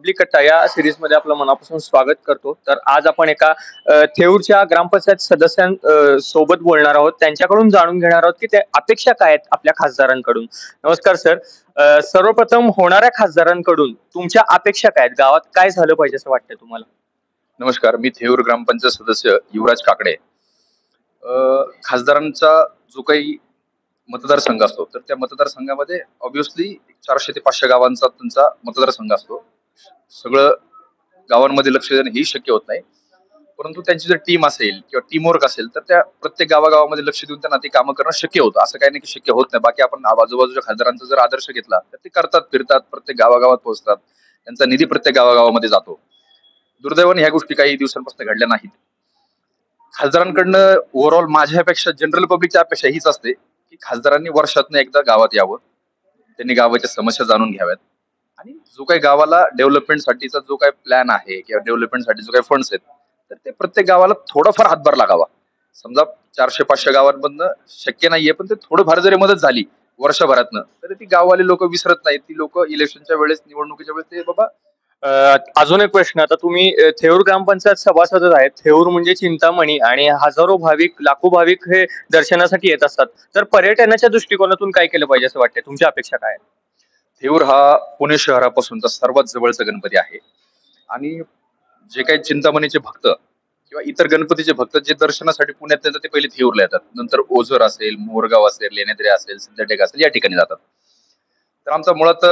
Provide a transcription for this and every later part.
Public कट्टा या series मध्ये आपलं मनापासून स्वागत करतो. तर आज आपण एका थेऊरच्या ग्रामपंचायत सदस्यां सोबत बोलणार आहोत. त्यांच्याकडून जाणून घेणार आहोत की ते अपेक्षा काय आहेत आपल्या खासदारांकडून. नमस्कार सर. सर्वप्रथम होणाऱ्या खासदारांकडून तुमच्या अपेक्षा काय आहेत? गावात काय झालं पाहिजे असं वाटतं तुम्हाला? नमस्कार, मी थेऊर ग्रामपंचायत सदस्य युवराज काकडे. खासदारांचा जो काही मतदारसंघ असतो तर त्या मतदारसंघामध्ये ऑब्व्हियसली 400 ते 500 गावांचा त्यांचा मतदारसंघ असतो. सगळं गावांमध्ये लक्ष देणं ही शक्य होत नाही, परंतु त्यांची जर टीम असेल किंवा टीमवर्क असेल तर त्या प्रत्येक गावागावामध्ये लक्ष देऊन त्यांना ते कामं करणं शक्य होतं. असं काही नाही की शक्य होत नाही. बाकी आपण आजूबाजूच्या खासदारांचा जर आदर्श घेतला तर ते करतात, फिरतात, प्रत्येक गावागावात पोहोचतात, त्यांचा निधी प्रत्येक गावागावामध्ये जातो. दुर्दैवाने ह्या गोष्टी काही दिवसांपासून घडल्या नाहीत. खासदारांकडनं ओव्हरऑल माझ्यापेक्षा जनरल पब्लिकची अपेक्षा हीच असते की खासदारांनी वर्षातनं एकदा गावात यावं, त्यांनी गावाच्या समस्या जाणून घ्याव्यात आणि जो काही गावाला डेव्हलपमेंटसाठीचा जो काही प्लॅन आहे किंवा डेव्हलपमेंटसाठी जो काही फंड्स आहेत तर ते प्रत्येक गावाला थोडाफार हातभार लागावा. समजा 400-500 गावांमधनं शक्य नाहीये, पण ते थोडंफार जरी मदत झाली वर्षभरातनं तर ती गाववाली लोक विसरत नाहीत. ती लोक इलेक्शनच्या वेळेस, निवडणुकीच्या वेळेस ते बाबा. अजून एक प्रश्न. आता तुम्ही थेऊर ग्रामपंचायत सभासदच आहेत. थेऊर म्हणजे चिंतामणी आणि हजारो भाविक, लाखो भाविक हे दर्शनासाठी येत असतात. तर पर्यटनाच्या दृष्टिकोनातून काय केलं पाहिजे असं वाटतं? तुमच्या अपेक्षा काय आहेत? थेऊर हा पुणे शहरापासूनचा सर्वात जवळचा गणपती आहे आणि जे काही चिंतामणीचे भक्त किंवा इतर गणपतीचे भक्त जे दर्शनासाठी पुण्यात येतात ते पहिले थेऊरला येतात, नंतर ओझर असेल, मोरगाव असेल, लेण्याद्री असेल, सिद्धटेक असेल या ठिकाणी जातात. तर आमचा मुळात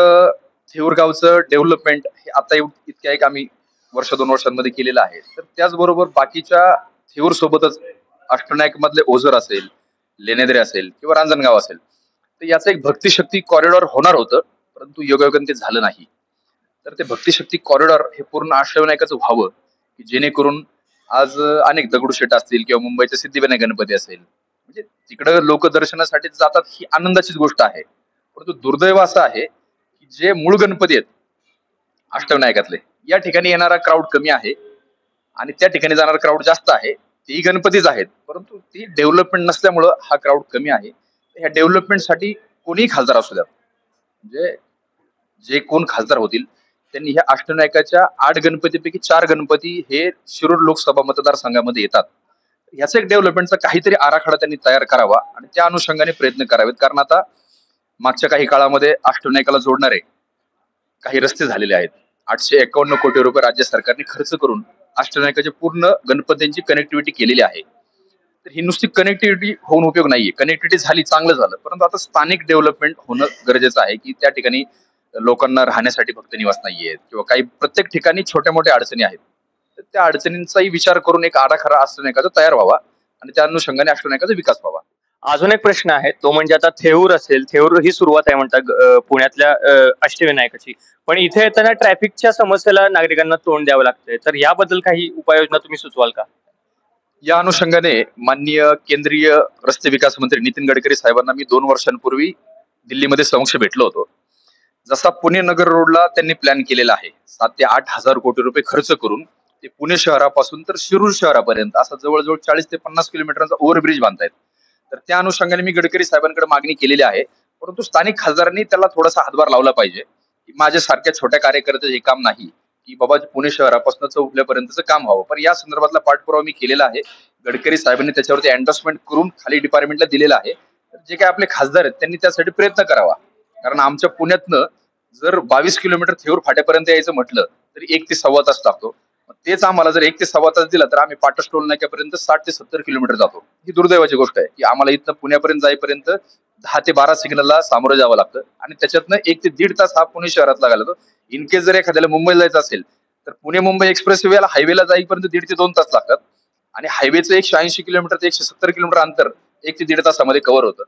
थेऊर गावचं डेव्हलपमेंट हे आता इतक्या एक आम्ही वर्ष 2 वर्षांमध्ये केलेलं आहे. तर त्याचबरोबर बाकीच्या थेऊर सोबतच अष्टनायक मधले ओझर असेल, लेण्याद्री असेल किंवा रांजणगाव असेल तर याचं एक भक्तिशक्ती कॉरिडॉर होणार होतं, परंतु योगायोगाने ते झालं नाही. तर ते भक्तिशक्ती कॉरिडॉर हे पूर्ण अष्टविनायकाचं व्हावं की जेणेकरून आज अनेक दगडूशेठ असतील किंवा मुंबईचे सिद्धिविनायक गणपती असेल, म्हणजे तिकडं लोक दर्शनासाठी जातात ही आनंदाचीच गोष्ट आहे. परंतु दुर्दैव असं आहे की जे मूळ गणपती आहेत अष्टविनायकातले या ठिकाणी येणारा क्राऊड कमी आहे आणि त्या ठिकाणी जाणारा क्राऊड जास्त आहे. तेही गणपतीच आहेत, परंतु ती डेव्हलपमेंट नसल्यामुळं हा क्राऊड कमी आहे. ह्या डेव्हलपमेंटसाठी कोणीही खासदार असू द्यात, म्हणजे जे कोण खासदार होतील त्यांनी ह्या अष्टविनायकाच्या 8 गणपतीपैकी 4 गणपती हे शिरूर लोकसभा मतदारसंघामध्ये येतात. ह्याचा एक डेव्हलपमेंटचा काहीतरी आराखडा त्यांनी तयार करावा आणि त्या अनुषंगाने प्रयत्न करावेत. कारण आता मागच्या काही काळामध्ये अष्टविनायकाला जोडणारे काही रस्ते झालेले आहेत. 851 कोटी रुपये राज्य सरकारने खर्च करून अष्टविनायकाची पूर्ण गणपतींची कनेक्टिव्हिटी केलेली आहे. तर ही नुसती कनेक्टिव्हिटी होऊन उपयोग नाहीये. कनेक्टिव्हिटी झाली, चांगलं झालं, परंतु आता स्थानिक डेव्हलपमेंट होणं गरजेचं आहे की त्या ठिकाणी लोकांना राहण्यासाठी फक्त निवास नाहीये किंवा काही प्रत्येक ठिकाणी छोट्या मोठ्या अडचणी आहेत. तर त्या अडचणींचाही विचार करून एक आराखडा अष्टविनायकाचा तयार व्हावा आणि त्या अनुषंगाने अष्टविनायकाचा विकास व्हावा. अजून एक प्रश्न आहे, तो म्हणजे आता थेऊर असेल, थेऊर ही सुरुवात आहे म्हणतात पुण्यातल्या अष्टविनायकाची, पण इथे येताना ट्रॅफिकच्या समस्येला नागरिकांना तोंड द्यावं लागतंय. तर याबद्दल काही उपाययोजना तुम्ही सुचवाल का? या अनुषंगाने माननीय केंद्रीय रस्ते विकास मंत्री नितीन गडकरी साहेबांना मी 2 वर्षांपूर्वी दिल्लीमध्ये समक्ष भेटलो होतो. जसा पुणे नगर रोडला त्यांनी प्लॅन केलेला आहे 7 ते 8 हजार कोटी रुपये खर्च करून ते पुणे शहरापासून तर शिरूर शहरापर्यंत असा जवळजवळ 40 ते 50 किलोमीटरचा ओव्हरब्रिज बांधतायत. तर त्या अनुषंगाने मी गडकरी साहेबांकडे मागणी केलेली आहे, परंतु स्थानिक खासदारांनी त्याला थोडासा हातभार लावला पाहिजे. माझ्या सारख्या छोट्या कार्यकर्त्याचं हे काम नाही की बाबा पुणे शहरापासून चौफुल्यापर्यंतचं काम व्हावं, पण या संदर्भातला पाठपुरावा मी केलेला आहे. गडकरी साहेबांनी त्याच्यावरती एंडोर्समेंट करून खाली डिपार्टमेंटला दिलेला आहे. तर जे काही आपले खासदार आहेत त्यांनी त्यासाठी प्रयत्न करावा. कारण आमच्या पुण्यातनं जर 22 किलोमीटर थेऊर फाट्यापर्यंत यायचं म्हटलं तरी 1 ते सव्वा तास लागतो. तेच आम्हाला जर 1 ते सव्वा तास दिला तर आम्ही पाटस टोल नाक्यापर्यंत 60 ते 70 किलोमीटर जातो. ही दुर्दैवाची गोष्ट आहे की आम्हाला इथनं पुण्यापर्यंत जाईपर्यंत 10 ते 12 सिग्नलला सामोरं जावं लागतं आणि त्याच्यातनं 1 ते 1.5 तास हा पुणे शहरातला घालतो. इन केस जर एखाद्याला मुंबईला जायचं असेल तर पुणे मुंबई एक्सप्रेस वेला हायवेला जाईपर्यंत 1.5 ते 2 तास लागतात आणि हायवेचं 180 किलोमीटर ते 170 किलोमीटर अंतर 1 ते 1.5 तासामध्ये कव्हर होतं.